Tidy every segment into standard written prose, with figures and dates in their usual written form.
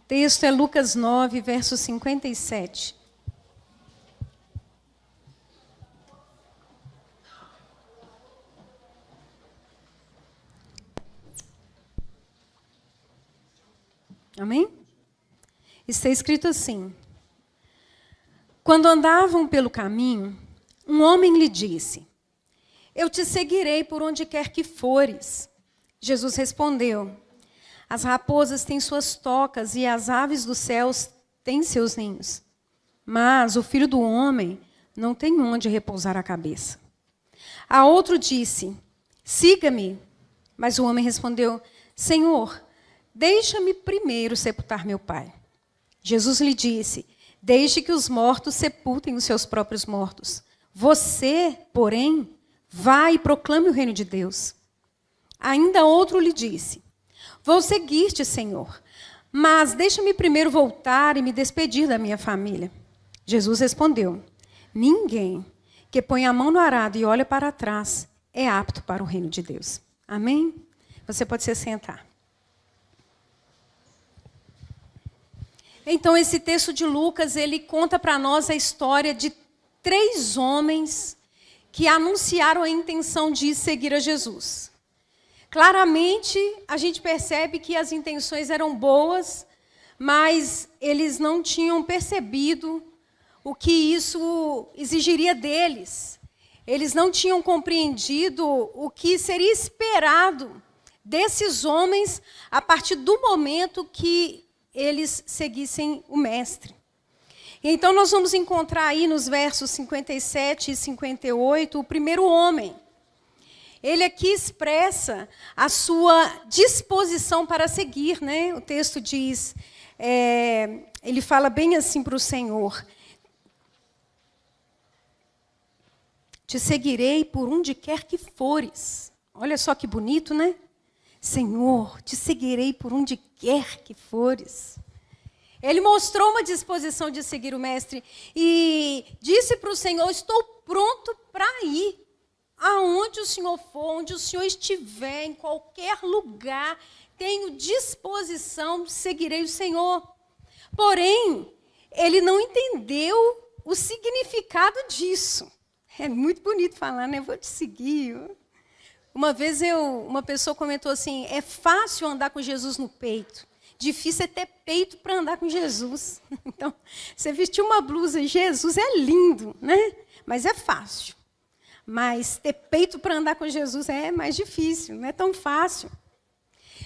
texto é Lucas 9, verso 57. Amém? Está escrito assim: quando andavam pelo caminho, um homem lhe disse: eu te seguirei por onde quer que fores. Jesus respondeu: as raposas têm suas tocas e as aves dos céus têm seus ninhos. Mas o Filho do Homem não tem onde repousar a cabeça. A outro disse: siga-me. Mas o homem respondeu: Senhor, deixa-me primeiro sepultar meu pai. Jesus lhe disse: deixe que os mortos sepultem os seus próprios mortos. Você, porém, vai e proclame o reino de Deus. Ainda outro lhe disse: vou seguir-te, Senhor, mas deixa-me primeiro voltar e me despedir da minha família. Jesus respondeu: ninguém que põe a mão no arado e olha para trás é apto para o reino de Deus. Amém? Você pode se sentar. Então, esse texto de Lucas, ele conta para nós a história de 3 homens que anunciaram a intenção de seguir a Jesus. Claramente, a gente percebe que as intenções eram boas, mas eles não tinham percebido o que isso exigiria deles. Eles não tinham compreendido o que seria esperado desses homens a partir do momento que eles seguissem o Mestre. Então, nós vamos encontrar aí nos versos 57 e 58 o primeiro homem. Ele aqui expressa a sua disposição para seguir, né? O texto diz, ele fala bem assim para o Senhor: te seguirei por onde quer que fores. Olha só que bonito, né? Senhor, te seguirei por onde quer que fores. Ele mostrou uma disposição de seguir o Mestre e disse para o Senhor: estou pronto para ir. Aonde o Senhor for, onde o Senhor estiver, em qualquer lugar, tenho disposição, seguirei o Senhor. Porém, ele não entendeu o significado disso. É muito bonito falar, né? Vou te seguir. Uma vez uma pessoa comentou assim: é fácil andar com Jesus no peito. Difícil é ter peito para andar com Jesus. Então, você vestiu uma blusa, Jesus é lindo, né? Mas é fácil. Mas ter peito para andar com Jesus é mais difícil, não é tão fácil.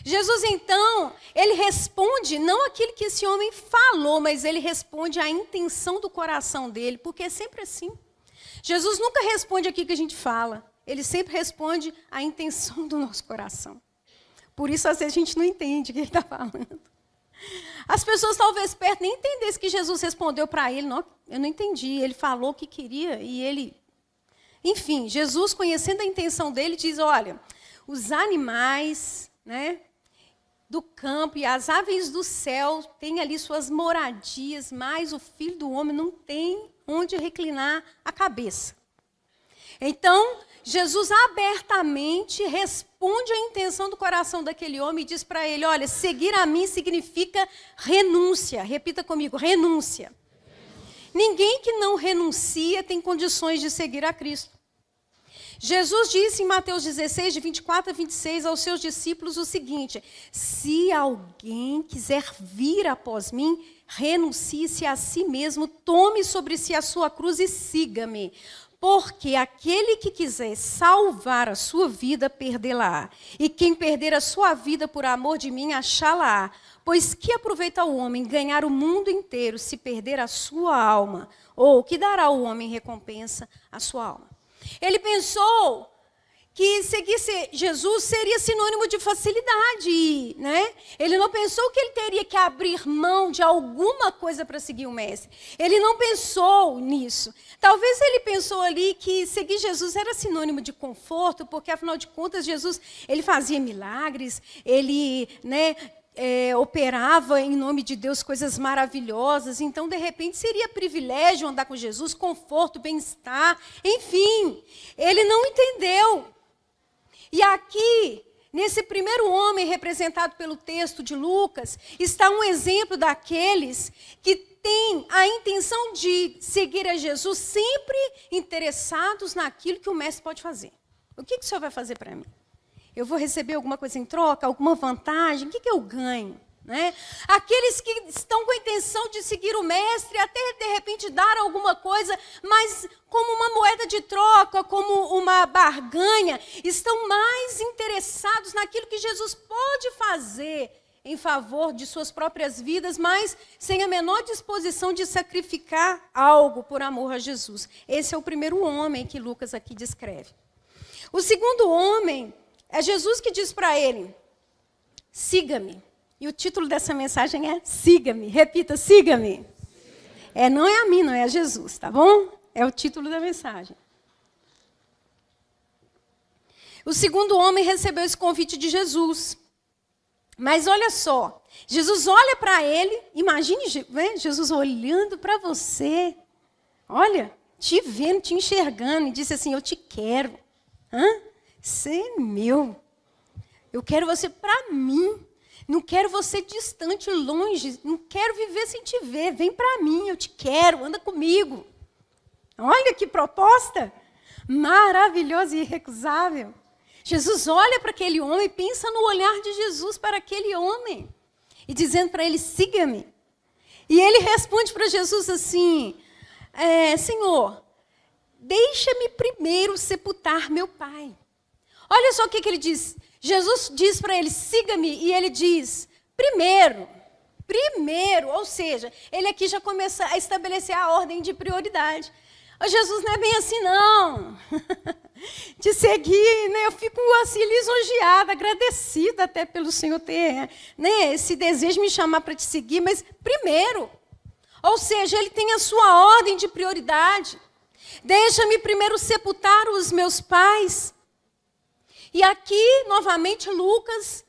Jesus, então, ele responde não aquilo que esse homem falou, mas ele responde à intenção do coração dele, porque é sempre assim. Jesus nunca responde aquilo que a gente fala, ele sempre responde à intenção do nosso coração. Por isso, às vezes, a gente não entende o que ele está falando. As pessoas, talvez, perto nem entendessem que Jesus respondeu para ele. Não, eu não entendi, ele falou o que queria e ele... Enfim, Jesus, conhecendo a intenção dele, diz: olha, os animais, né, do campo e as aves do céu têm ali suas moradias, mas o Filho do Homem não tem onde reclinar a cabeça. Então, Jesus abertamente responde à intenção do coração daquele homem e diz para ele: olha, seguir a mim significa renúncia. Repita comigo: renúncia. Ninguém que não renuncia tem condições de seguir a Cristo. Jesus disse em Mateus 16, de 24 a 26, aos seus discípulos o seguinte: se alguém quiser vir após mim, renuncie-se a si mesmo, tome sobre si a sua cruz e siga-me. Porque aquele que quiser salvar a sua vida, perdê-la-á. E quem perder a sua vida por amor de mim, achá-la-á. Pois que aproveita o homem ganhar o mundo inteiro se perder a sua alma? Ou que dará o homem recompensa à sua alma? Ele pensou que seguir Jesus seria sinônimo de facilidade, né? Ele não pensou que ele teria que abrir mão de alguma coisa para seguir o Mestre. Ele não pensou nisso. Talvez ele pensou ali que seguir Jesus era sinônimo de conforto, porque, afinal de contas, Jesus ele fazia milagres, ele, né, operava em nome de Deus coisas maravilhosas. Então, de repente, seria privilégio andar com Jesus, conforto, bem-estar. Enfim, ele não entendeu. E aqui, nesse primeiro homem representado pelo texto de Lucas, está um exemplo daqueles que têm a intenção de seguir a Jesus, sempre interessados naquilo que o mestre pode fazer. O que o senhor vai fazer para mim? Eu vou receber alguma coisa em troca, alguma vantagem? O que eu ganho? Né? Aqueles que estão com a intenção de seguir o mestre, até de repente dar alguma coisa, mas como uma moeda de troca, como uma barganha, estão mais interessados naquilo que Jesus pode fazer em favor de suas próprias vidas, mas sem a menor disposição de sacrificar algo por amor a Jesus. Esse é o primeiro homem que Lucas aqui descreve. O segundo homem é Jesus que diz para ele: siga-me. E o título dessa mensagem é siga-me. Repita, siga-me. Não é a mim, não é a Jesus, tá bom? É o título da mensagem. O segundo homem recebeu esse convite de Jesus. Mas olha só, Jesus olha para ele, imagine Jesus olhando para você. Olha, te vendo, te enxergando, e disse assim: eu te quero. Você é meu. Eu quero você para mim. Não quero você distante, longe. Não quero viver sem te ver. Vem para mim, eu te quero, anda comigo. Olha que proposta maravilhosa e irrecusável. Jesus olha para aquele homem, pensa no olhar de Jesus para aquele homem. E dizendo para ele: siga-me. E ele responde para Jesus assim: Senhor, deixa-me primeiro sepultar meu pai. Olha só o que ele diz. Jesus diz para ele: siga-me, e ele diz: primeiro, ou seja, ele aqui já começa a estabelecer a ordem de prioridade. Jesus não é bem assim, não. Te seguir, né? Eu fico assim lisonjeada, agradecida até pelo Senhor ter, né, esse desejo de me chamar para te seguir, mas primeiro, ou seja, ele tem a sua ordem de prioridade. Deixa-me primeiro sepultar os meus pais. E aqui, novamente, Lucas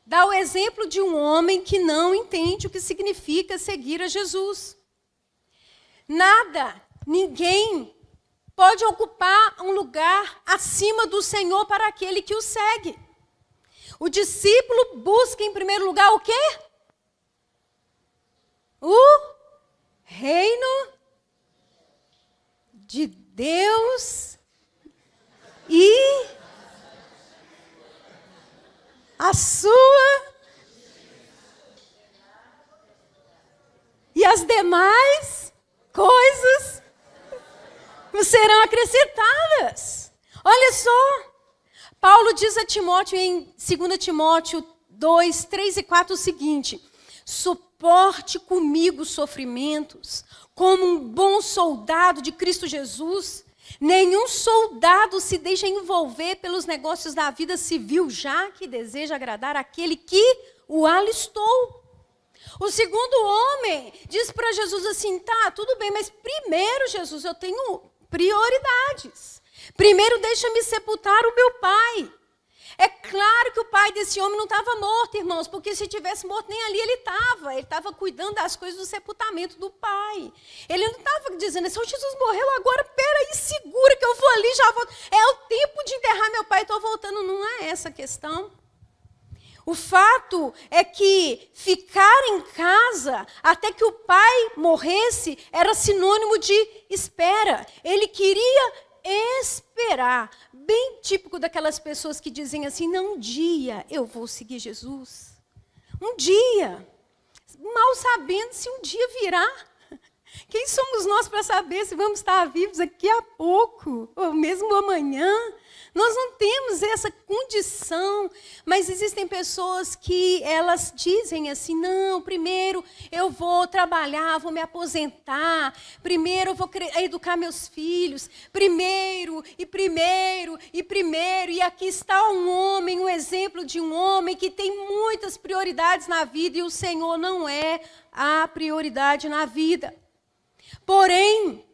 dá o exemplo de um homem que não entende o que significa seguir a Jesus. Nada, ninguém pode ocupar um lugar acima do Senhor para aquele que o segue. O discípulo busca, em primeiro lugar, o quê? O reino de Deus e a sua e as demais coisas serão acrescentadas. Olha só, Paulo diz a Timóteo em 2 Timóteo 2, 3 e 4 o seguinte: suporte comigo sofrimentos, como um bom soldado de Cristo Jesus. Nenhum soldado se deixa envolver pelos negócios da vida civil, já que deseja agradar aquele que o alistou. O segundo homem diz para Jesus assim: tá, tudo bem, mas primeiro, Jesus, eu tenho prioridades. Primeiro, deixa-me sepultar o meu pai. É claro que o pai desse homem não estava morto, irmãos, porque se tivesse morto, nem ali ele estava. Ele estava cuidando das coisas do sepultamento do pai. Ele não estava dizendo assim: Jesus morreu agora, peraí, segura que eu vou ali, já volto. É o tempo de enterrar meu pai, estou voltando. Não é essa a questão. O fato é que ficar em casa até que o pai morresse era sinônimo de espera. Ele queria esperar. Bem típico daquelas pessoas que dizem assim: não, um dia eu vou seguir Jesus. Um dia. Mal sabendo se um dia virá. Quem somos nós para saber se vamos estar vivos daqui a pouco, ou mesmo amanhã? Nós não temos essa condição, mas existem pessoas que elas dizem assim: não, primeiro eu vou trabalhar, vou me aposentar, primeiro eu vou educar meus filhos, primeiro, e aqui está um homem, um exemplo de um homem que tem muitas prioridades na vida e o Senhor não é a prioridade na vida. Porém,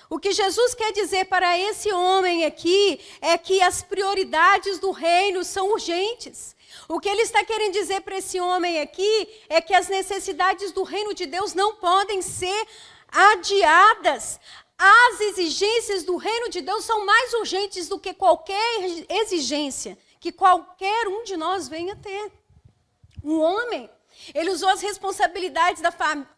o que Jesus quer dizer para esse homem aqui é que as prioridades do reino são urgentes. O que ele está querendo dizer para esse homem aqui é que as necessidades do reino de Deus não podem ser adiadas. As exigências do reino de Deus são mais urgentes do que qualquer exigência que qualquer um de nós venha ter. Um homem, ele usou as responsabilidades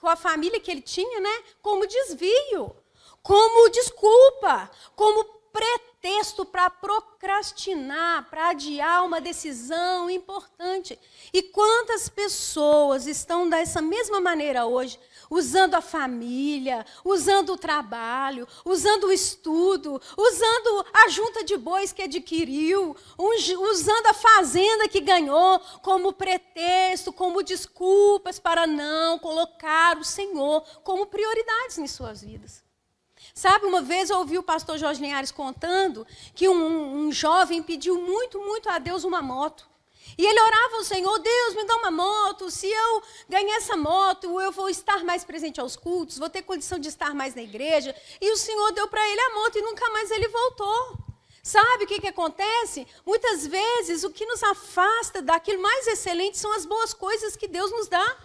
com a família que ele tinha, né, como desvio, como desculpa, como pretexto para procrastinar, para adiar uma decisão importante. E quantas pessoas estão dessa mesma maneira hoje, usando a família, usando o trabalho, usando o estudo, usando a junta de bois que adquiriu, usando a fazenda que ganhou como pretexto, como desculpas para não colocar o Senhor como prioridades em suas vidas. Sabe, uma vez eu ouvi o pastor Jorge Linhares contando que um jovem pediu muito, muito a Deus uma moto. E ele orava ao Senhor: Deus, me dá uma moto, se eu ganhar essa moto, eu vou estar mais presente aos cultos, vou ter condição de estar mais na igreja. E o Senhor deu para ele a moto e nunca mais ele voltou. Sabe o que acontece? Muitas vezes o que nos afasta daquilo mais excelente são as boas coisas que Deus nos dá.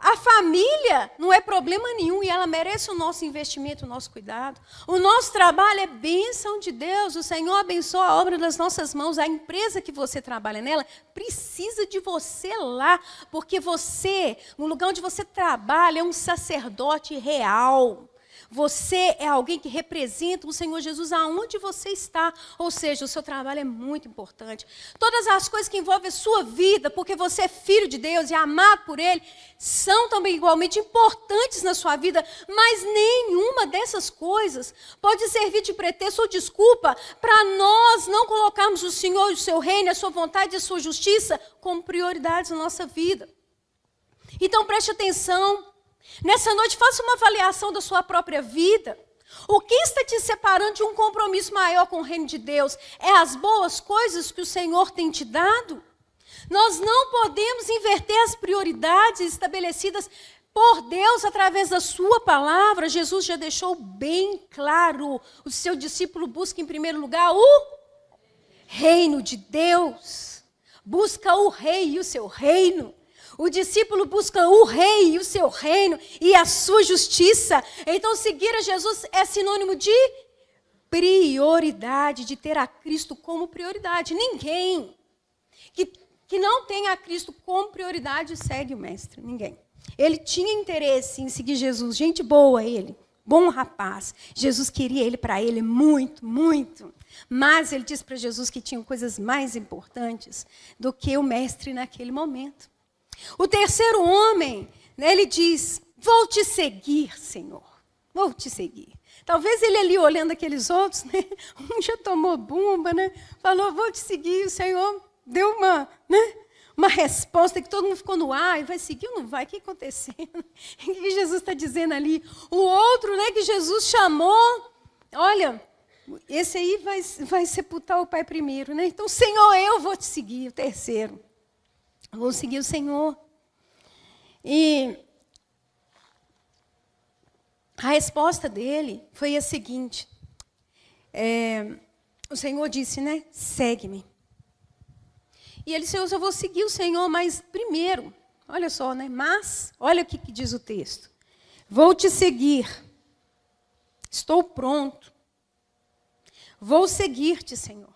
A família não é problema nenhum e ela merece o nosso investimento, o nosso cuidado. O nosso trabalho é bênção de Deus. O Senhor abençoa a obra das nossas mãos. A empresa que você trabalha nela precisa de você lá, porque você, no lugar onde você trabalha, é um sacerdote real. Você é alguém que representa o Senhor Jesus aonde você está. Ou seja, o seu trabalho é muito importante. Todas as coisas que envolvem a sua vida, porque você é filho de Deus e é amado por Ele, são também igualmente importantes na sua vida, mas nenhuma dessas coisas pode servir de pretexto ou desculpa para nós não colocarmos o Senhor, o seu reino, a sua vontade e a sua justiça como prioridades na nossa vida. Então preste atenção. Nessa noite, faça uma avaliação da sua própria vida. O que está te separando de um compromisso maior com o reino de Deus? É as boas coisas que o Senhor tem te dado? Nós não podemos inverter as prioridades estabelecidas por Deus através da sua palavra. Jesus já deixou bem claro. O seu discípulo busca em primeiro lugar o reino de Deus. Busca o rei e o seu reino. O discípulo busca o rei e o seu reino e a sua justiça. Então, seguir a Jesus é sinônimo de prioridade, de ter a Cristo como prioridade. Ninguém que não tenha a Cristo como prioridade segue o Mestre. Ninguém. Ele tinha interesse em seguir Jesus. Gente boa ele, bom rapaz. Jesus queria ele para ele muito, muito. Mas ele disse para Jesus que tinham coisas mais importantes do que o Mestre naquele momento. O terceiro homem, né, ele diz: vou te seguir, Senhor, vou te seguir. Talvez ele ali olhando aqueles outros, né, um já tomou bomba, né, falou: vou te seguir. O Senhor deu uma resposta que todo mundo ficou no ar: e vai seguir ou não vai? O que está acontecendo? O que Jesus está dizendo ali? O outro, né, que Jesus chamou, olha, esse aí vai sepultar o pai primeiro, né? Então, Senhor, eu vou te seguir. O terceiro: vou seguir o Senhor. E a resposta dele foi a seguinte. O Senhor disse, né? Segue-me. E ele disse: eu vou seguir o Senhor, mas primeiro, olha só, né? Mas, olha o que diz o texto. Vou te seguir. Estou pronto. Vou seguir-te, Senhor.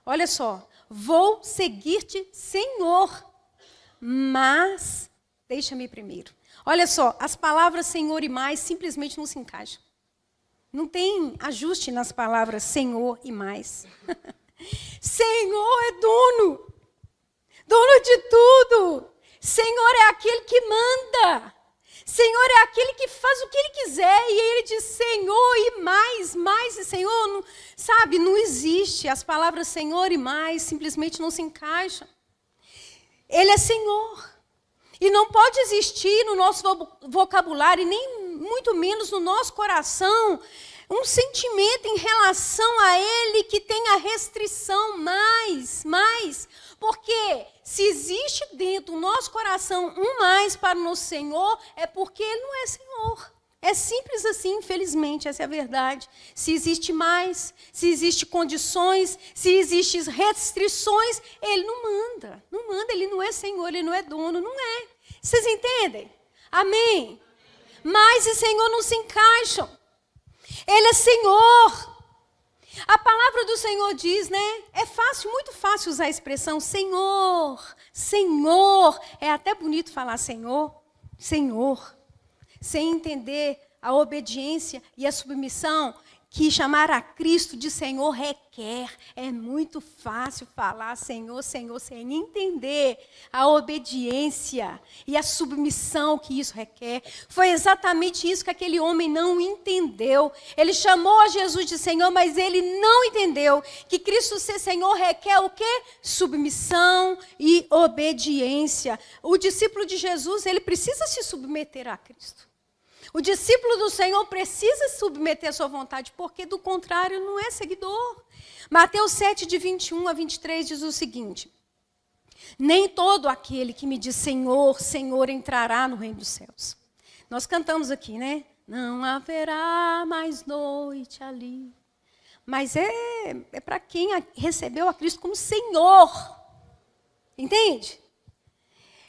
Olha só. Vou seguir-te, Senhor, mas deixa-me primeiro. Olha só, as palavras Senhor e mais simplesmente não se encaixam. Não tem ajuste nas palavras Senhor e mais. Senhor é dono de tudo. Senhor é aquele que manda. Senhor é aquele que faz o que Ele quiser. E Ele diz Senhor e mais e Senhor. Não, sabe, não existe. As palavras Senhor e mais simplesmente não se encaixam. Ele é Senhor. E não pode existir no nosso vocabulário, e nem muito menos no nosso coração, um sentimento em relação a Ele que tenha restrição mais. Porque se existe dentro do nosso coração um mais para o nosso Senhor, é porque Ele não é Senhor. É simples assim, infelizmente, essa é a verdade. Se existe mais, se existem condições, se existem restrições, Ele não manda. Não manda, Ele não é Senhor, Ele não é dono, não é. Vocês entendem? Amém? Mais e Senhor não se encaixam. Ele é Senhor. A palavra do Senhor diz, né? É fácil, muito fácil usar a expressão Senhor, Senhor. É até bonito falar Senhor, Senhor. Sem entender a obediência e a submissão que chamar a Cristo de Senhor requer. É muito fácil falar Senhor, Senhor, sem entender a obediência e a submissão que isso requer. Foi exatamente isso que aquele homem não entendeu. Ele chamou a Jesus de Senhor, mas ele não entendeu que Cristo ser Senhor requer o quê? Submissão e obediência. O discípulo de Jesus, ele precisa se submeter a Cristo. O discípulo do Senhor precisa se submeter à sua vontade, porque do contrário não é seguidor. Mateus 7, de 21 a 23 diz o seguinte: nem todo aquele que me diz Senhor, Senhor entrará no reino dos céus. Nós cantamos aqui, né? Não haverá mais noite ali. Mas é para quem recebeu a Cristo como Senhor. Entende?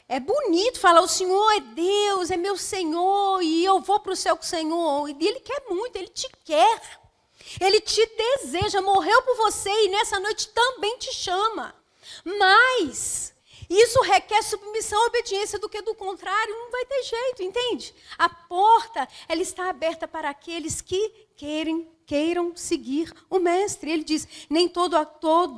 É bonito falar, o Senhor é Deus, é meu Senhor, e eu vou para o céu com o Senhor. E Ele quer muito, Ele te quer. Ele te deseja, morreu por você e nessa noite também te chama. Mas isso requer submissão e obediência, do que do contrário não vai ter jeito, entende? A porta, ela está aberta para aqueles que queiram seguir o Mestre. Ele diz, nem todo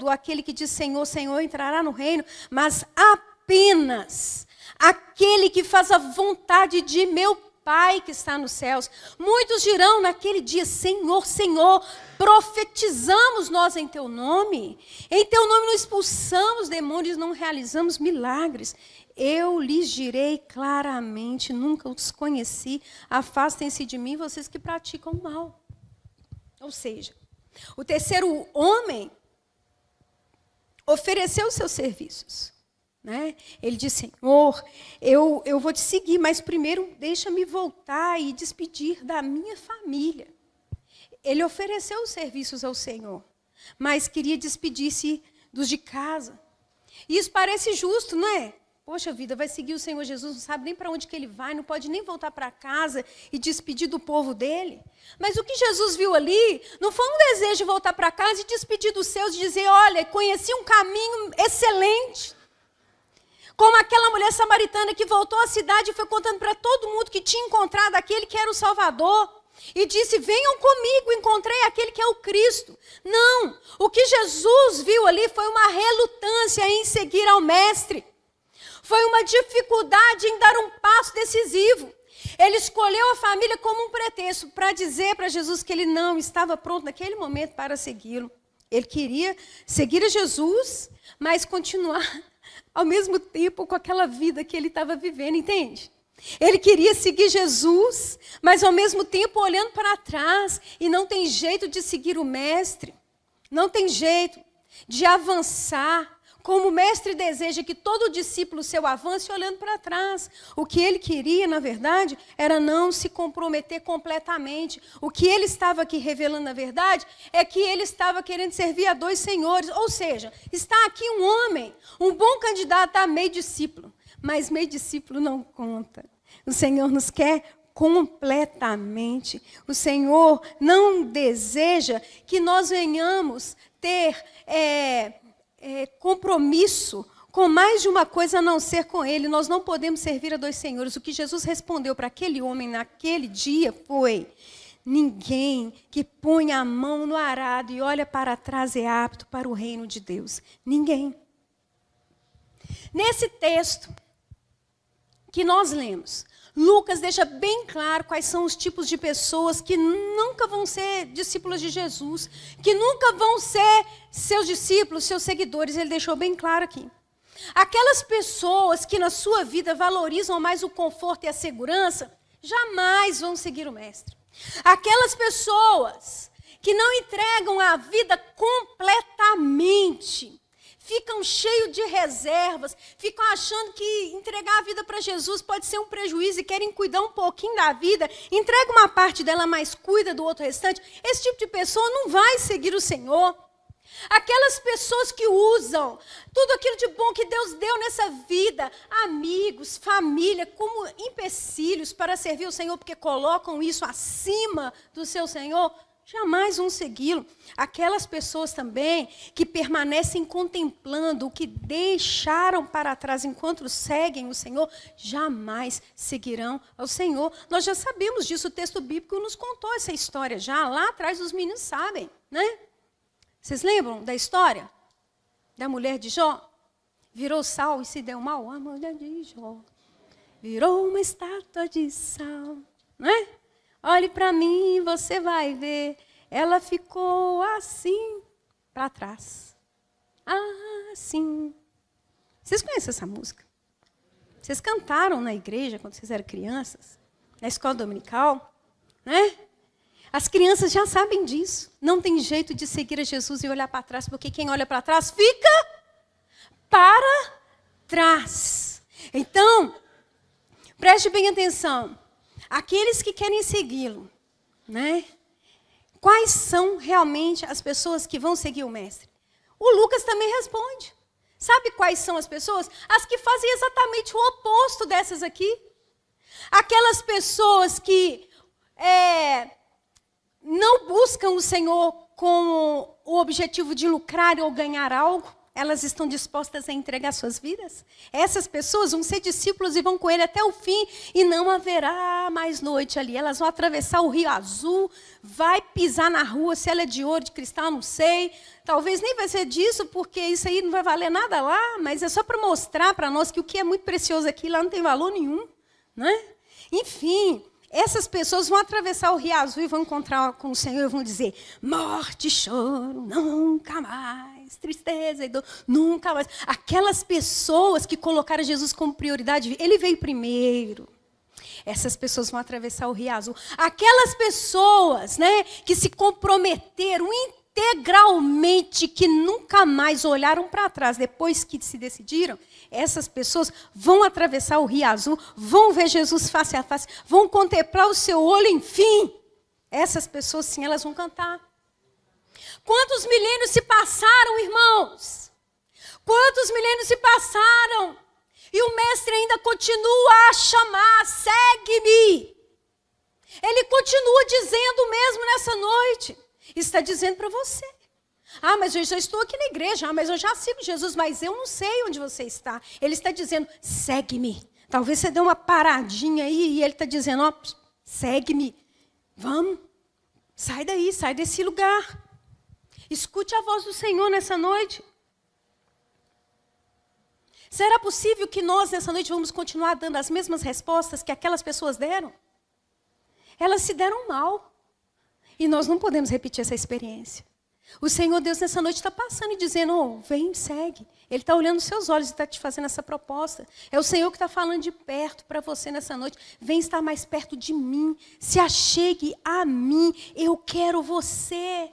aquele que diz Senhor, Senhor entrará no reino, mas apenas aquele que faz a vontade de meu Pai que está nos céus. Muitos dirão naquele dia, Senhor, Senhor, profetizamos nós em teu nome não expulsamos demônios, não realizamos milagres. Eu lhes direi claramente, nunca os conheci, afastem-se de mim, vocês que praticam o mal. Ou seja, o terceiro homem ofereceu os seus serviços. Né? Ele disse, Senhor, eu vou te seguir, mas primeiro deixa-me voltar e despedir da minha família. Ele ofereceu os serviços ao Senhor, mas queria despedir-se dos de casa. E isso parece justo, não é? Poxa vida, vai seguir o Senhor Jesus, não sabe nem para onde que ele vai, não pode nem voltar para casa e despedir do povo dele. Mas o que Jesus viu ali não foi um desejo de voltar para casa e despedir dos seus, de dizer, olha, conheci um caminho excelente. Como aquela mulher samaritana que voltou à cidade e foi contando para todo mundo que tinha encontrado aquele que era o Salvador. E disse, venham comigo, encontrei aquele que é o Cristo. Não, o que Jesus viu ali foi uma relutância em seguir ao Mestre. Foi uma dificuldade em dar um passo decisivo. Ele escolheu a família como um pretexto para dizer para Jesus que ele não estava pronto naquele momento para segui-lo. Ele queria seguir a Jesus, mas continuar ao mesmo tempo com aquela vida que ele estava vivendo, entende? Ele queria seguir Jesus, mas ao mesmo tempo olhando para trás, e não tem jeito de seguir o Mestre, não tem jeito de avançar, como o Mestre deseja que todo discípulo seu avance olhando para trás. O que ele queria, na verdade, era não se comprometer completamente. O que ele estava aqui revelando, na verdade, é que ele estava querendo servir a dois senhores. Ou seja, está aqui um homem, um bom candidato a meio discípulo. Mas meio discípulo não conta. O Senhor nos quer completamente. O Senhor não deseja que nós venhamos ter compromisso com mais de uma coisa a não ser com Ele. Nós não podemos servir a dois senhores. O que Jesus respondeu para aquele homem naquele dia foi: ninguém que põe a mão no arado e olha para trás é apto para o reino de Deus. Ninguém. Nesse texto que nós lemos, Lucas deixa bem claro quais são os tipos de pessoas que nunca vão ser discípulos de Jesus, que nunca vão ser seus discípulos, seus seguidores. Ele deixou bem claro aqui. Aquelas pessoas que na sua vida valorizam mais o conforto e a segurança, jamais vão seguir o Mestre. Aquelas pessoas que não entregam a vida completamente, ficam cheios de reservas, ficam achando que entregar a vida para Jesus pode ser um prejuízo e querem cuidar um pouquinho da vida, entrega uma parte dela, mas cuida do outro restante. Esse tipo de pessoa não vai seguir o Senhor. Aquelas pessoas que usam tudo aquilo de bom que Deus deu nessa vida, amigos, família, como empecilhos para servir o Senhor, porque colocam isso acima do seu Senhor, jamais vão segui-lo. Aquelas pessoas também que permanecem contemplando o que deixaram para trás enquanto seguem o Senhor, jamais seguirão ao Senhor. Nós já sabemos disso, o texto bíblico nos contou essa história já. Lá atrás os meninos sabem, né? Vocês lembram da história? Da mulher de Jó? Virou sal e se deu mal. A mulher de Jó virou uma estátua de sal, né? Olhe para mim, você vai ver. Ela ficou assim, para trás. Assim. Vocês conhecem essa música? Vocês cantaram na igreja quando vocês eram crianças? Na escola dominical? Né? As crianças já sabem disso. Não tem jeito de seguir a Jesus e olhar para trás, porque quem olha para trás fica para trás. Então, preste bem atenção. Aqueles que querem segui-lo, né? Quais são realmente as pessoas que vão seguir o mestre? O Lucas também responde. Sabe quais são as pessoas? As que fazem exatamente o oposto dessas aqui. Aquelas pessoas que não buscam o Senhor com o objetivo de lucrar ou ganhar algo. Elas estão dispostas a entregar suas vidas? Essas pessoas vão ser discípulos e vão com ele até o fim. E não haverá mais noite ali. Elas vão atravessar o Rio Azul, vai pisar na rua, se ela é de ouro, de cristal, não sei. Talvez nem vai ser disso, porque isso aí não vai valer nada lá. Mas é só para mostrar para nós que o que é muito precioso aqui, lá não tem valor nenhum. Né? Enfim, essas pessoas vão atravessar o Rio Azul e vão encontrar com o Senhor e vão dizer: morte e choro, nunca mais. Tristeza e dor, nunca mais. Aquelas pessoas que colocaram Jesus como prioridade, ele veio primeiro. Essas pessoas vão atravessar o Rio Azul. Aquelas pessoas, né, que se comprometeram integralmente, que nunca mais olharam para trás depois que se decidiram, essas pessoas vão atravessar o Rio Azul, vão ver Jesus face a face, vão contemplar o seu olho, enfim. Essas pessoas, sim, elas vão cantar. Quantos milênios se passaram, irmãos? Quantos milênios se passaram? E o mestre ainda continua a chamar: segue-me. Ele continua dizendo mesmo nessa noite. Está dizendo para você: ah, mas eu já estou aqui na igreja. Ah, mas eu já sigo Jesus, mas eu não sei onde você está. Ele está dizendo: segue-me. Talvez você dê uma paradinha aí e ele está dizendo: ó, segue-me. Vamos, sai daí, sai desse lugar. Escute a voz do Senhor nessa noite. Será possível que nós, nessa noite, vamos continuar dando as mesmas respostas que aquelas pessoas deram? Elas se deram mal. E nós não podemos repetir essa experiência. O Senhor Deus, nessa noite, está passando e dizendo: oh, vem, segue. Ele está olhando nos seus olhos e está te fazendo essa proposta. É o Senhor que está falando de perto para você nessa noite. Vem estar mais perto de mim. Se achegue a mim. Eu quero você.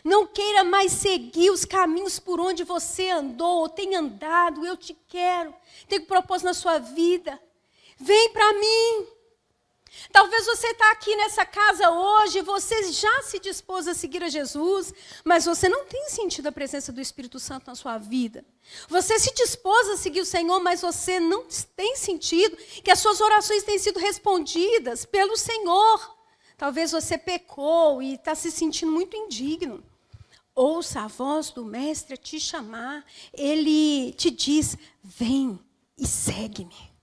Não queira mais seguir os caminhos por onde você andou ou tem andado. Eu te quero. Tenho propósito na sua vida. Vem para mim. Talvez você está aqui nessa casa hoje, você já se dispôs a seguir a Jesus, mas você não tem sentido a presença do Espírito Santo na sua vida. Você se dispôs a seguir o Senhor, mas você não tem sentido que as suas orações têm sido respondidas pelo Senhor. Talvez você pecou e está se sentindo muito indigno. Ouça a voz do Mestre a te chamar. Ele te diz: vem e segue-me.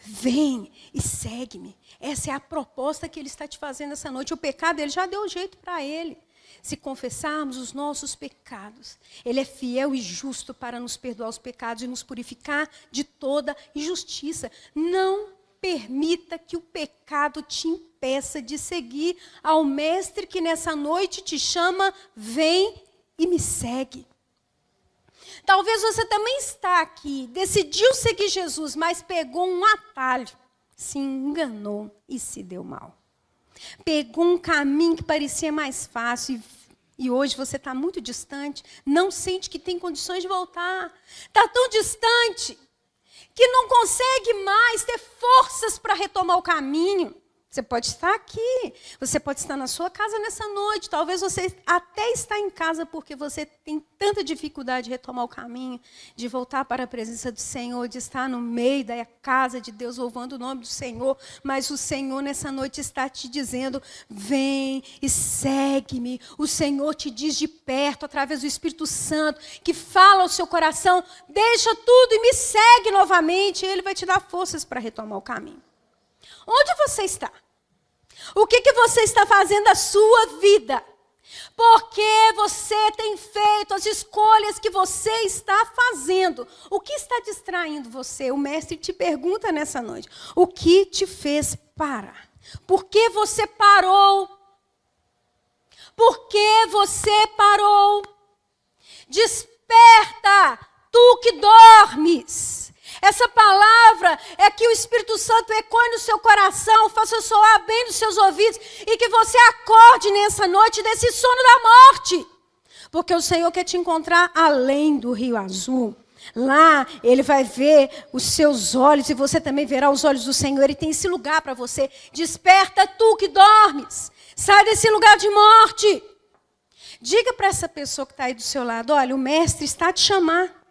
Vem e segue-me. Essa é a proposta que ele está te fazendo essa noite. O pecado, ele já deu jeito para ele. Se confessarmos os nossos pecados, ele é fiel e justo para nos perdoar os pecados e nos purificar de toda injustiça. Não permita que o pecado te impeça de seguir ao Mestre que nessa noite te chama: vem e me segue. Talvez você também está aqui, decidiu seguir Jesus, mas pegou um atalho, se enganou e se deu mal. Pegou um caminho que parecia mais fácil e hoje você está muito distante, não sente que tem condições de voltar. Está tão distante que não consegue mais ter forças para retomar o caminho. Você pode estar aqui, você pode estar na sua casa nessa noite. Talvez você até está em casa porque você tem tanta dificuldade de retomar o caminho, de voltar para a presença do Senhor, de estar no meio da casa de Deus, louvando o nome do Senhor. Mas o Senhor nessa noite está te dizendo, vem e segue-me. O Senhor te diz de perto, através do Espírito Santo, que fala ao seu coração, deixa tudo e me segue novamente. E Ele vai te dar forças para retomar o caminho. Onde você está? O que você está fazendo da sua vida? Porque você tem feito as escolhas que você está fazendo. O que está distraindo você? O mestre te pergunta nessa noite. O que te fez parar? Por que você parou? Por que você parou? Desperta, tu que dormes. Essa palavra é que o Espírito Santo ecoe no seu coração, faça soar bem nos seus ouvidos e que você acorde nessa noite desse sono da morte. Porque o Senhor quer te encontrar além do Rio Azul. Lá Ele vai ver os seus olhos e você também verá os olhos do Senhor. Ele tem esse lugar para você. Desperta tu que dormes. Sai desse lugar de morte. Diga para essa pessoa que está aí do seu lado, olha, o mestre está a te chamar.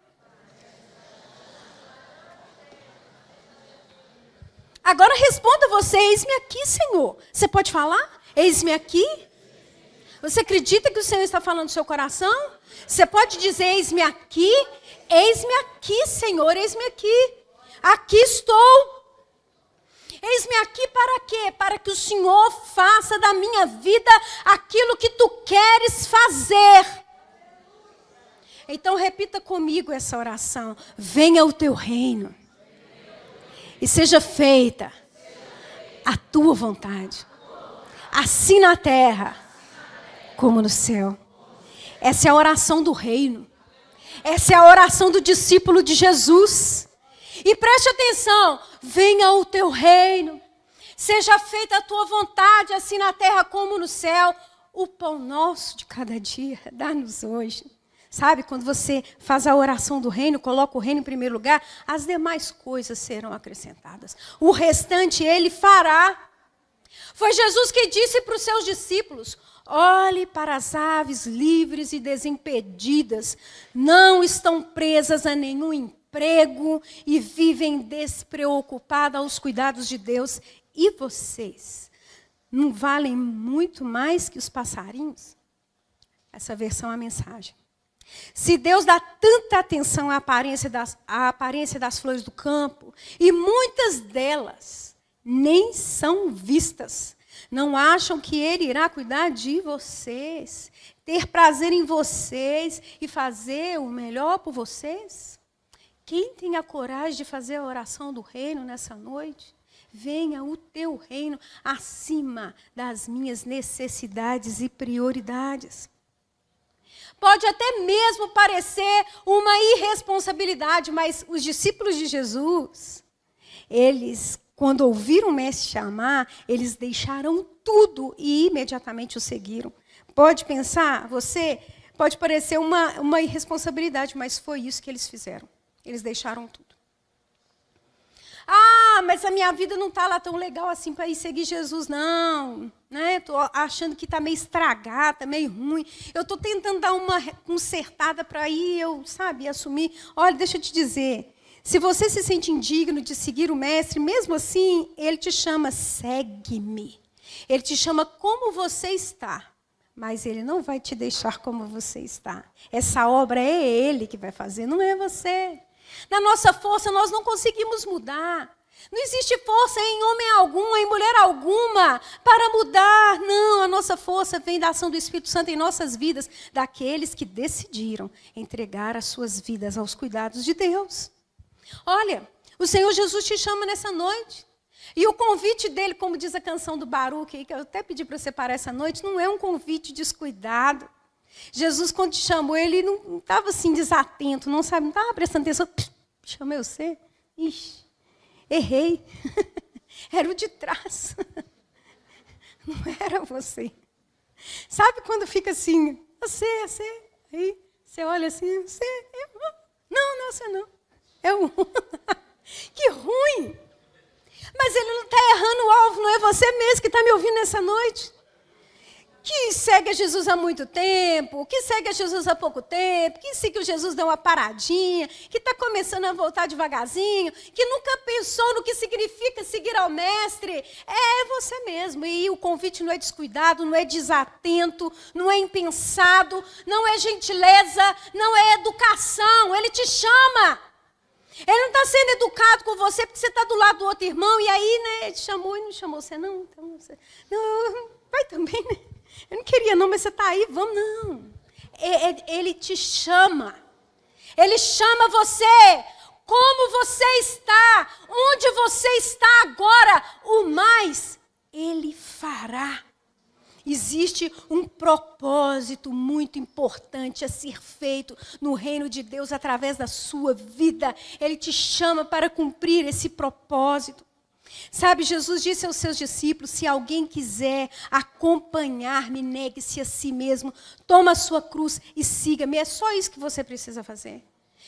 Agora responda você, eis-me aqui, Senhor. Você pode falar? Eis-me aqui? Você acredita que o Senhor está falando no seu coração? Você pode dizer, eis-me aqui, Senhor, eis-me aqui. Aqui estou. Eis-me aqui para quê? Para que o Senhor faça da minha vida aquilo que tu queres fazer. Então repita comigo essa oração. Venha o teu reino. E seja feita a tua vontade, assim na terra como no céu. Essa é a oração do reino. Essa é a oração do discípulo de Jesus. E preste atenção, venha o teu reino, seja feita a tua vontade, assim na terra como no céu. O pão nosso de cada dia, dá-nos hoje. Sabe, quando você faz a oração do reino, coloca o reino em primeiro lugar, as demais coisas serão acrescentadas. O restante Ele fará. Foi Jesus que disse para os seus discípulos, olhe para as aves livres e desimpedidas, não estão presas a nenhum emprego e vivem despreocupadas aos cuidados de Deus. E vocês, não valem muito mais que os passarinhos? Essa versão é a mensagem. Se Deus dá tanta atenção à aparência das flores do campo, e muitas delas nem são vistas, não acham que Ele irá cuidar de vocês, ter prazer em vocês e fazer o melhor por vocês? Quem tem a coragem de fazer a oração do reino nessa noite? Venha o teu reino acima das minhas necessidades e prioridades. Pode até mesmo parecer uma irresponsabilidade, mas os discípulos de Jesus, eles, quando ouviram o mestre chamar, eles deixaram tudo e imediatamente o seguiram. Pode pensar, você, pode parecer uma irresponsabilidade, mas foi isso que eles fizeram. Eles deixaram tudo. Ah, mas a minha vida não está lá tão legal assim para ir seguir Jesus, não. Estou achando que está meio estragado, está meio ruim. Eu estou tentando dar uma consertada para ir, assumir. Olha, deixa eu te dizer. Se você se sente indigno de seguir o mestre, mesmo assim, ele te chama, segue-me. Ele te chama como você está. Mas ele não vai te deixar como você está. Essa obra é ele que vai fazer, não é você. Na nossa força, nós não conseguimos mudar. Não existe força em homem algum, em mulher alguma, para mudar. Não, a nossa força vem da ação do Espírito Santo em nossas vidas, daqueles que decidiram entregar as suas vidas aos cuidados de Deus. Olha, o Senhor Jesus te chama nessa noite. E o convite dele, como diz a canção do Baruch, que eu até pedi para você parar essa noite, não é um convite descuidado. Jesus, quando te chamou, ele não estava assim desatento, não estava prestando atenção. Chamei você? Ixi, errei. Era o de trás. Não era você. Sabe quando fica assim, você, aí você olha assim, você, não, você não. É um. Que ruim. Mas ele não está errando o alvo, não é você mesmo que está me ouvindo nessa noite, que segue a Jesus há muito tempo, que segue a Jesus há pouco tempo, que segue o Jesus deu uma paradinha, que está começando a voltar devagarzinho, que nunca pensou no que significa seguir ao Mestre. É você mesmo. E o convite não é descuidado, não é desatento, não é impensado, não é gentileza, não é educação. Ele te chama. Ele não está sendo educado com você porque você está do lado do outro irmão e aí, né, ele chamou e não chamou você, não. Então, você, não, vai também, né? Eu não queria não, mas você está aí, vamos, não. Ele te chama. Ele chama você. Como você está, onde você está agora, o mais Ele fará. Existe um propósito muito importante a ser feito no reino de Deus através da sua vida. Ele te chama para cumprir esse propósito. Sabe, Jesus disse aos seus discípulos, se alguém quiser acompanhar-me, negue-se a si mesmo, toma a sua cruz e siga-me. É só isso que você precisa fazer.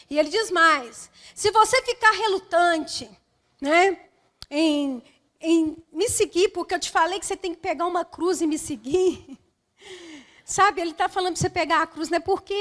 E ele diz mais, se você ficar relutante, né, em me seguir, porque eu te falei que você tem que pegar uma cruz e me seguir. Sabe, ele está falando para você pegar a cruz, não é porque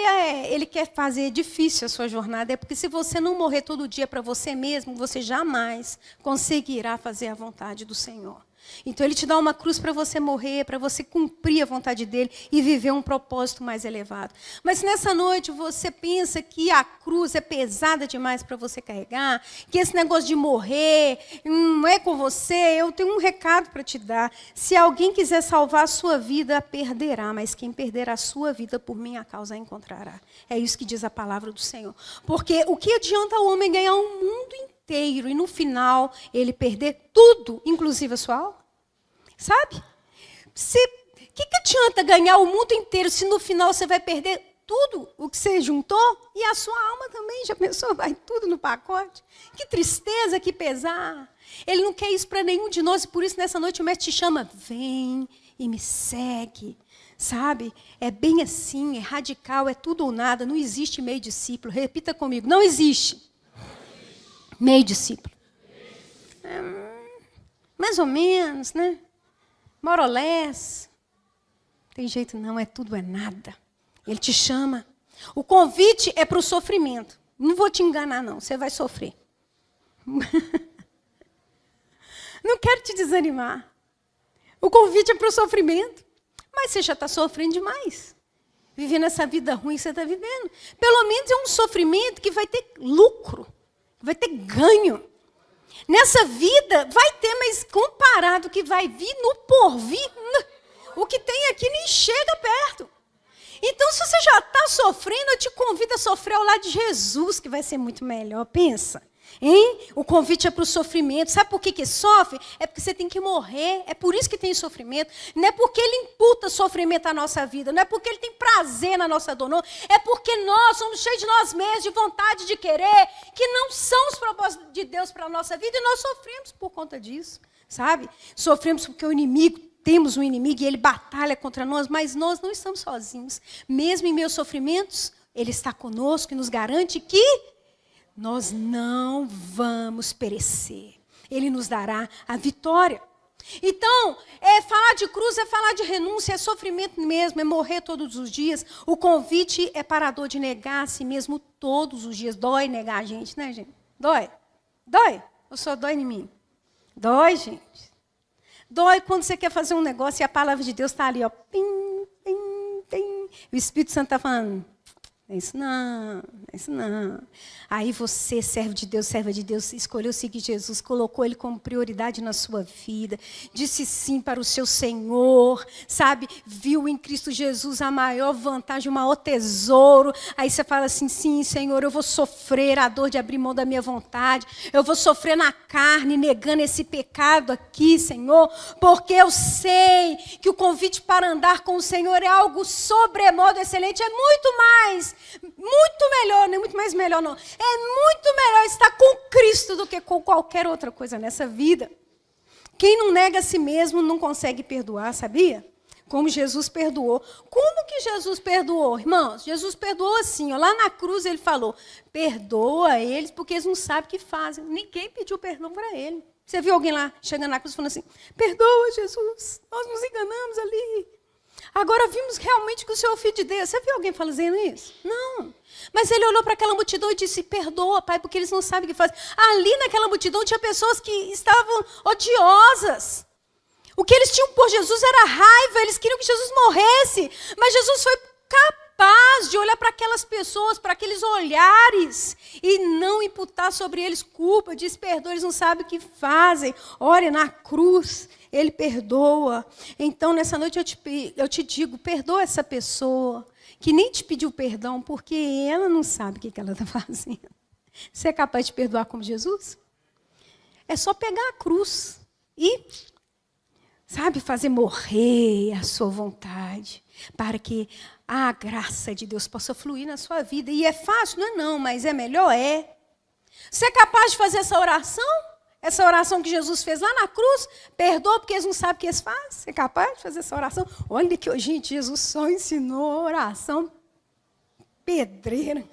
ele quer fazer difícil a sua jornada, é porque se você não morrer todo dia para você mesmo, você jamais conseguirá fazer a vontade do Senhor. Então ele te dá uma cruz para você morrer, para você cumprir a vontade dele e viver um propósito mais elevado. Mas nessa noite você pensa que a cruz é pesada demais para você carregar, que esse negócio de morrer não é com você, eu tenho um recado para te dar. Se alguém quiser salvar a sua vida, a perderá, mas quem perder a sua vida por minha causa a encontrará. É isso que diz a palavra do Senhor. Porque o que adianta o homem ganhar o mundo inteiro e no final ele perder tudo, inclusive a sua alma? Sabe? O que adianta ganhar o mundo inteiro se no final você vai perder tudo o que você juntou? E a sua alma também, já pensou? Vai tudo no pacote? Que tristeza, que pesar. Ele não quer isso para nenhum de nós e por isso nessa noite o mestre te chama, vem e me segue. Sabe? É bem assim, é radical, é tudo ou nada, não existe meio discípulo. Repita comigo, não existe. Meio discípulo. Mais ou menos, né? More or less. Tem jeito não, é tudo, é nada. Ele te chama. O convite é para o sofrimento. Não vou te enganar, não. Você vai sofrer. Não quero te desanimar. O convite é para o sofrimento. Mas você já está sofrendo demais. Vivendo essa vida ruim que você está vivendo. Pelo menos é um sofrimento que vai ter lucro. Vai ter ganho. Nessa vida vai ter, mas comparado que vai vir no porvir, o que tem aqui nem chega perto. Então, se você já está sofrendo, eu te convido a sofrer ao lado de Jesus, que vai ser muito melhor. Pensa. Hein? O convite é para o sofrimento. Sabe por que sofre? É porque você tem que morrer. É por isso que tem sofrimento. Não é porque ele imputa sofrimento à nossa vida. Não é porque ele tem prazer na nossa dor. Não. É porque nós somos cheios de nós mesmos, de vontade de querer, que não são os propósitos de Deus para a nossa vida. E nós sofremos por conta disso. Sabe? Sofremos porque o inimigo, temos um inimigo e ele batalha contra nós, mas nós não estamos sozinhos. Mesmo em meus sofrimentos, ele está conosco e nos garante que nós não vamos perecer. Ele nos dará a vitória. Então, falar de cruz é falar de renúncia, é sofrimento mesmo, é morrer todos os dias. O convite é para a dor de negar a si mesmo todos os dias. Dói negar a gente, né, gente? Dói. Dói? Ou só dói em mim? Dói, gente. Dói quando você quer fazer um negócio e a palavra de Deus está ali, ó. Pim, pim, pim. O Espírito Santo está falando, é isso não, é isso não. Aí você, servo de Deus, escolheu seguir Jesus, colocou Ele como prioridade na sua vida, disse sim para o seu Senhor, sabe? Viu em Cristo Jesus a maior vantagem, o maior tesouro. Aí você fala assim, sim, Senhor, eu vou sofrer a dor de abrir mão da minha vontade, eu vou sofrer na carne, negando esse pecado aqui, Senhor, porque eu sei que o convite para andar com o Senhor é algo sobremodo excelente, é muito melhor, não é muito mais melhor não. É muito melhor estar com Cristo do que com qualquer outra coisa nessa vida. Quem não nega a si mesmo não consegue perdoar, sabia? Como Jesus perdoou. Como que Jesus perdoou, irmãos? Jesus perdoou assim, ó, lá na cruz ele falou, perdoa eles porque eles não sabem o que fazem. Ninguém pediu perdão para ele. Você viu alguém lá chegando na cruz falando assim, perdoa, Jesus, nós nos enganamos ali. Agora vimos realmente que o Senhor é o Filho de Deus. Você viu alguém fazendo isso? Não. Mas ele olhou para aquela multidão e disse, perdoa, Pai, porque eles não sabem o que fazem. Ali naquela multidão tinha pessoas que estavam odiosas. O que eles tinham por Jesus era raiva, eles queriam que Jesus morresse. Mas Jesus foi capaz de olhar para aquelas pessoas, para aqueles olhares, e não imputar sobre eles culpa, diz, perdoa, eles não sabem o que fazem. Olha, na cruz, ele perdoa. Então, nessa noite eu te digo, perdoa essa pessoa, que nem te pediu perdão, porque ela não sabe o que ela está fazendo. Você é capaz de perdoar como Jesus? É só pegar a cruz e, sabe, fazer morrer a sua vontade, para que a graça de Deus possa fluir na sua vida. E é fácil? Não é não, mas é melhor? É. Você é capaz de fazer essa oração? Essa oração que Jesus fez lá na cruz? Perdoa porque eles não sabem o que eles fazem? Você é capaz de fazer essa oração? Olha que hoje, gente, Jesus só ensinou oração pedreira.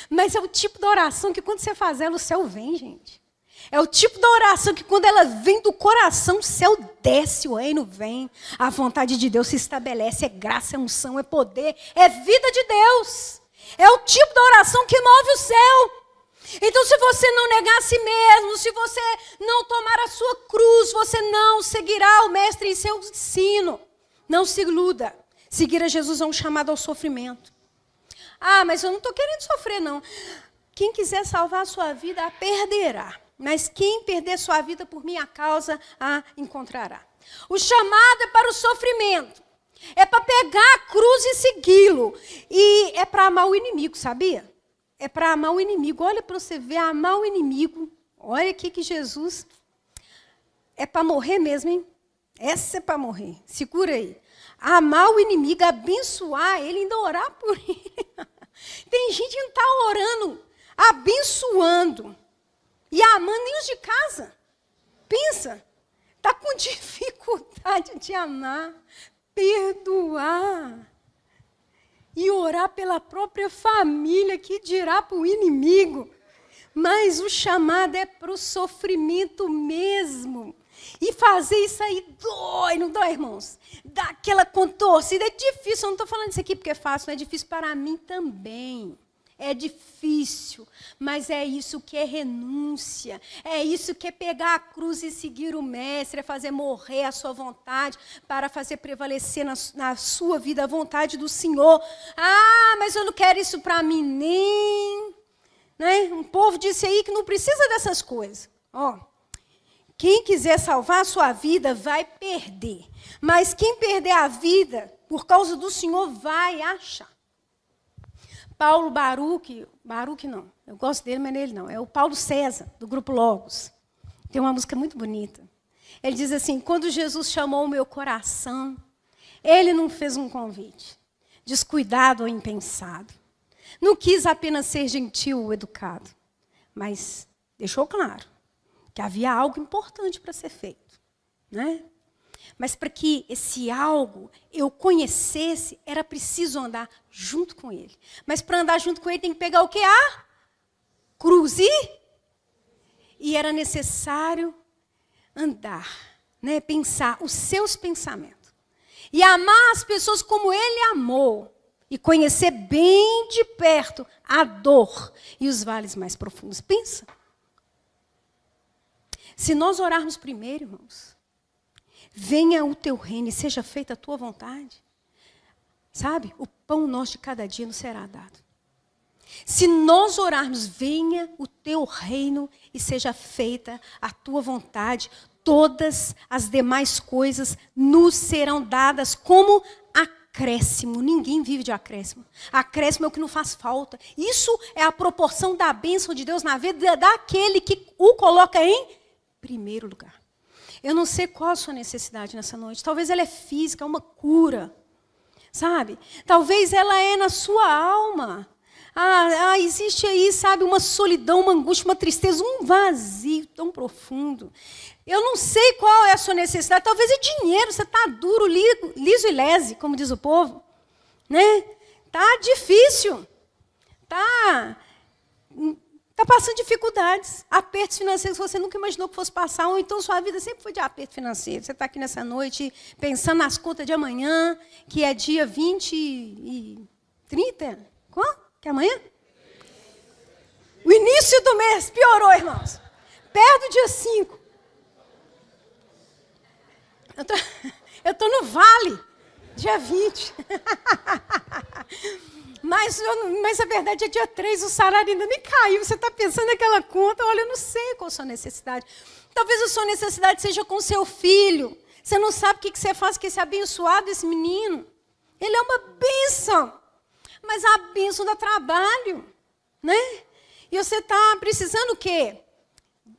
Mas é o tipo de oração que quando você faz ela, o céu vem, gente. É o tipo de oração que quando ela vem do coração, o céu desce, o reino vem. A vontade de Deus se estabelece. É graça, é unção, é poder, é vida de Deus. É o tipo de oração que move o céu. Então, se você não negar a si mesmo, se você não tomar a sua cruz, você não seguirá o Mestre em seu ensino. Não se iluda. Seguir a Jesus é um chamado ao sofrimento. Ah, mas eu não estou querendo sofrer, não. Quem quiser salvar a sua vida, a perderá. Mas quem perder sua vida por minha causa, a encontrará. O chamado é para o sofrimento. É para pegar a cruz e segui-lo. E é para amar o inimigo, sabia? É para amar o inimigo. Olha para você ver, amar o inimigo. Olha aqui que Jesus é para morrer mesmo, hein? Essa é para morrer. Segura aí. Amar o inimigo, abençoar ele, ainda orar por ele. Tem gente que não está orando, abençoando e amando nem os de casa. Pensa, está com dificuldade de amar, perdoar e orar pela própria família, que dirá para o inimigo. Mas o chamado é para o sofrimento mesmo. E fazer isso aí dói, não dói, irmãos? Dá aquela contorcida, é difícil. Eu não estou falando isso aqui porque é fácil, não é difícil para mim também. É difícil, mas é isso que é renúncia. É isso que é pegar a cruz e seguir o Mestre, é fazer morrer a sua vontade para fazer prevalecer na sua vida a vontade do Senhor. Ah, mas eu não quero isso para mim nem. Né? Um povo disse aí que não precisa dessas coisas. Quem quiser salvar a sua vida vai perder. Mas quem perder a vida por causa do Senhor vai achar. Paulo Baruch não, eu gosto dele, mas nele não. É o Paulo César, do Grupo Logos. Tem uma música muito bonita. Ele diz assim, quando Jesus chamou o meu coração, ele não fez um convite descuidado ou impensado. Não quis apenas ser gentil ou educado, mas deixou claro que havia algo importante para ser feito, né? Mas para que esse algo eu conhecesse, era preciso andar junto com ele. Mas para andar junto com ele tem que pegar o quê? A cruz. E era necessário andar, né? Pensar os seus pensamentos. E amar as pessoas como ele amou. E conhecer bem de perto a dor e os vales mais profundos. Pensa. Se nós orarmos primeiro, irmãos, venha o teu reino e seja feita a tua vontade. Sabe? O pão nosso de cada dia nos será dado. Se nós orarmos, venha o teu reino e seja feita a tua vontade, todas as demais coisas nos serão dadas como acréscimo. Ninguém vive de acréscimo. Acréscimo é o que não faz falta. Isso é a proporção da bênção de Deus na vida daquele que o coloca em primeiro lugar. Eu não sei qual a sua necessidade nessa noite. Talvez ela é física, uma cura. Sabe? Talvez ela é na sua alma. Existe aí, sabe, uma solidão, uma angústia, uma tristeza, um vazio tão profundo. Eu não sei qual é a sua necessidade. Talvez é dinheiro, você está duro, liso e lese, como diz o povo. Né? Tá difícil. Tá Está passando dificuldades, apertos financeiros que você nunca imaginou que fosse passar, ou então sua vida sempre foi de aperto financeiro. Você está aqui nessa noite pensando nas contas de amanhã, que é dia 20 e 30. Qual? Que é amanhã? O início do mês piorou, irmãos. Perto do dia 5. Eu estou no vale, dia 20. Mas a verdade é dia 3, o salário ainda nem caiu. Você está pensando naquela conta, olha, eu não sei qual a sua necessidade. Talvez a sua necessidade seja com seu filho. Você não sabe o que você faz com esse abençoado, esse menino. Ele é uma bênção. Mas a bênção dá trabalho, né? E você está precisando o quê?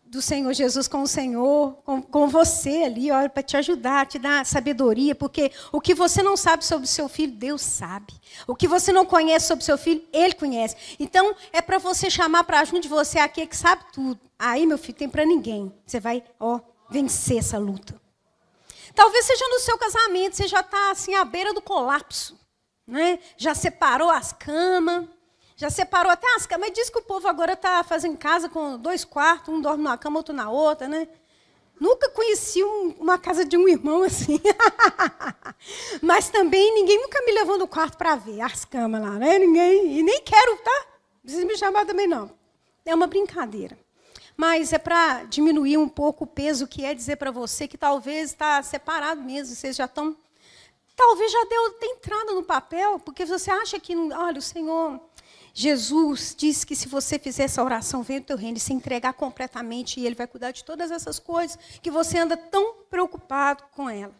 Do Senhor Jesus com o Senhor, com você ali, olha, para te ajudar, te dar sabedoria, porque o que você não sabe sobre o seu filho, Deus sabe. O que você não conhece sobre o seu filho, Ele conhece. Então, é para você chamar para junto de você aquele que sabe tudo. Aí, meu filho, tem para ninguém. Você vai, vencer essa luta. Talvez seja no seu casamento, você já está assim, à beira do colapso, né? Já separou as camas. Já separou até as camas. Mas diz que o povo agora está fazendo casa com 2 quartos, um dorme numa cama, outro na outra, né? Nunca conheci uma casa de um irmão assim. Mas também ninguém nunca me levou no quarto para ver as camas lá, né? Ninguém. E nem quero, tá? Não precisa me chamar também, não. É uma brincadeira. Mas é para diminuir um pouco o peso que é dizer para você que talvez está separado mesmo. Vocês já estão... Talvez já deu entrada no papel, porque você acha que... Olha, o Senhor... Jesus disse que se você fizer essa oração, venha o teu reino e se entregar completamente, e Ele vai cuidar de todas essas coisas que você anda tão preocupado com ela.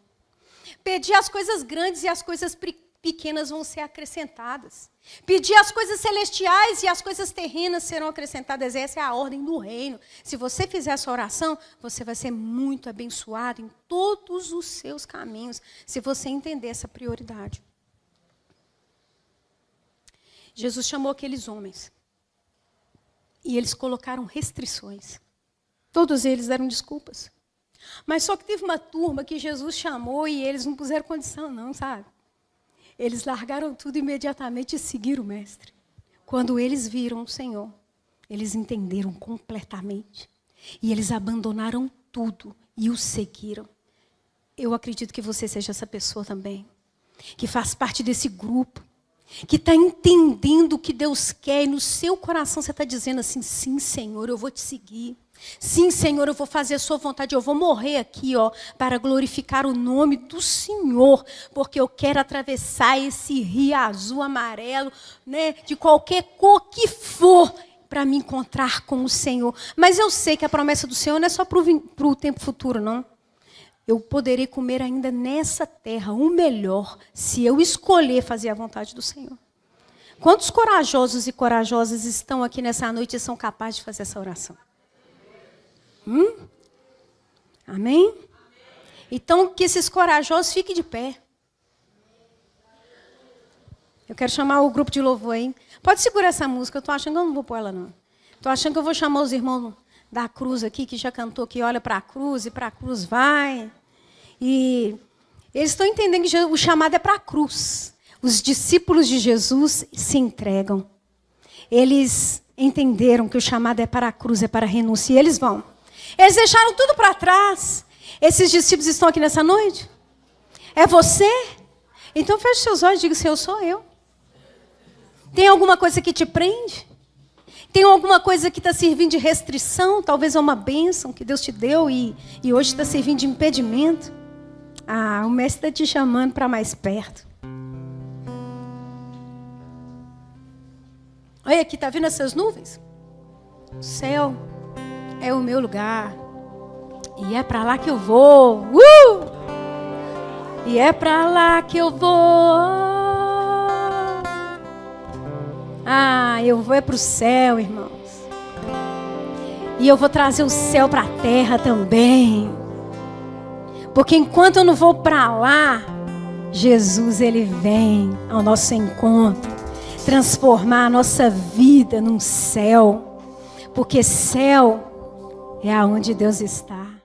Pedir as coisas grandes e as coisas pequenas vão ser acrescentadas. Pedir as coisas celestiais e as coisas terrenas serão acrescentadas. Essa é a ordem do reino. Se você fizer essa oração, você vai ser muito abençoado em todos os seus caminhos, se você entender essa prioridade. Jesus chamou aqueles homens e eles colocaram restrições. Todos eles deram desculpas. Mas só que teve uma turma que Jesus chamou e eles não puseram condição não, sabe? Eles largaram tudo imediatamente e seguiram o Mestre. Quando eles viram o Senhor, eles entenderam completamente. E eles abandonaram tudo e o seguiram. Eu acredito que você seja essa pessoa também, que faz parte desse grupo, que está entendendo o que Deus quer, e no seu coração você está dizendo assim, sim, Senhor, eu vou te seguir. Sim, Senhor, eu vou fazer a sua vontade, eu vou morrer aqui, para glorificar o nome do Senhor, porque eu quero atravessar esse rio azul, amarelo, né, de qualquer cor que for, para me encontrar com o Senhor. Mas eu sei que a promessa do Senhor não é só para o tempo futuro, não. Eu poderei comer ainda nessa terra o melhor, se eu escolher fazer a vontade do Senhor. Quantos corajosos e corajosas estão aqui nessa noite e são capazes de fazer essa oração? Amém? Então, que esses corajosos fiquem de pé. Eu quero chamar o grupo de louvor aí. Pode segurar essa música, eu estou achando que eu não vou pôr ela, não. Estou achando que eu vou chamar os irmãos da cruz aqui, que já cantou, que olha para a cruz e para a cruz vai. E eles estão entendendo que o chamado é para a cruz. Os discípulos de Jesus se entregam. Eles entenderam que o chamado é para a cruz, é para a renúncia, e eles vão. Eles deixaram tudo para trás. Esses discípulos estão aqui nessa noite? É você? Então feche seus olhos e diga, Senhor, sou eu. Tem alguma coisa que te prende? Tem alguma coisa que está servindo de restrição? Talvez é uma bênção que Deus te deu e hoje está servindo de impedimento. O Mestre está te chamando para mais perto. Olha aqui, está vendo essas nuvens? O céu é o meu lugar. E é para lá que eu vou. E é para lá que eu vou. Eu vou para o céu, irmãos. E eu vou trazer o céu para a terra também. Porque enquanto eu não vou para lá, Jesus, Ele vem ao nosso encontro. Transformar a nossa vida num céu. Porque céu é aonde Deus está.